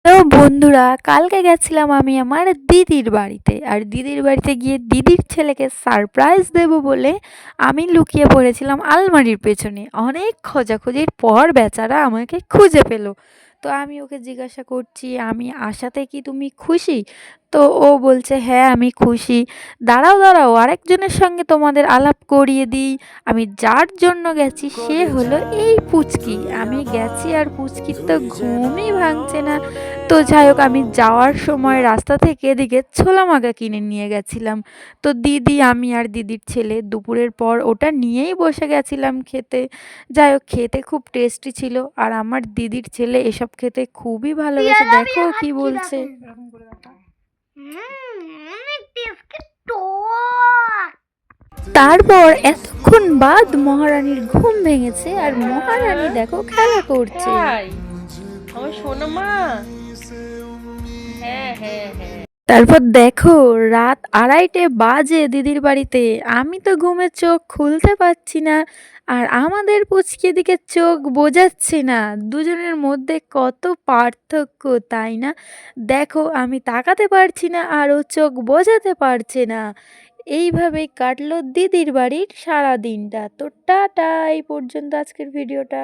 তো বন্ধুরা, কালকে গেছিলাম আমি আমার দিদির বাড়িতে। আর দিদির বাড়িতে গিয়ে দিদির ছেলেকে সারপ্রাইজ দেব বলে আমি লুকিয়ে পড়েছিলাম আলমারির পেছনে। অনেক খোঁজাখুঁজির পর বেচারা আমাকে খুঁজে পেল। তো আমি ওকে জিজ্ঞাসা করছি, আমি আসাতে কি তুমি খুশি? তো ও বলছে, হ্যাঁ আমি খুশি। দাঁড়াও দাঁড়াও, আরেকজনের সঙ্গে তোমাদের আলাপ করিয়ে দিই। আমি যার জন্য গেছি সে হলো এই পুচকি। আমি গেছি আর পুচকির তো ঘুমই ভাঙছে না। তো যাই হোক, আমি যাওয়ার সময় রাস্তা থেকে এদিকে ছোলা মাখা কিনে নিয়ে গেছিলাম। তো দিদি, আমি আর দিদির ছেলে দুপুরের পর ওটা নিয়েই বসে গেছিলাম খেতে। যাই হোক, খেতে খুব টেস্টি ছিল। আর আমার দিদির ছেলে এসব খেতে খুবই ভালোবাসে, দেখো ও কি বলছে। অনেক টেস্টি টক। তারপর এতক্ষণ বাদ মহারানীর ঘুম ভেঙেছে আর মহারানী দেখো খেলা করছে। তাই আমার সোনা মা। হ্যাঁ হ্যাঁ হ্যাঁ। তারপর দেখো, রাত 2:30 বাজে দিদির বাড়িতে। আমি তো ঘুমে চোখ খুলতে পারছি না, আর আমাদের পুচকি এদিকে চোখ বোজাচ্ছে না। দুজনের মধ্যে কত পার্থক্য, তাই না? দেখো, আমি তাকাতে পারছি না আর ও চোখ বোজাতে পারছে না। এইভাবেই কাটলো দিদির বাড়ির সারা দিনটা। তো টাটা, এই পর্যন্ত আজকের ভিডিওটা।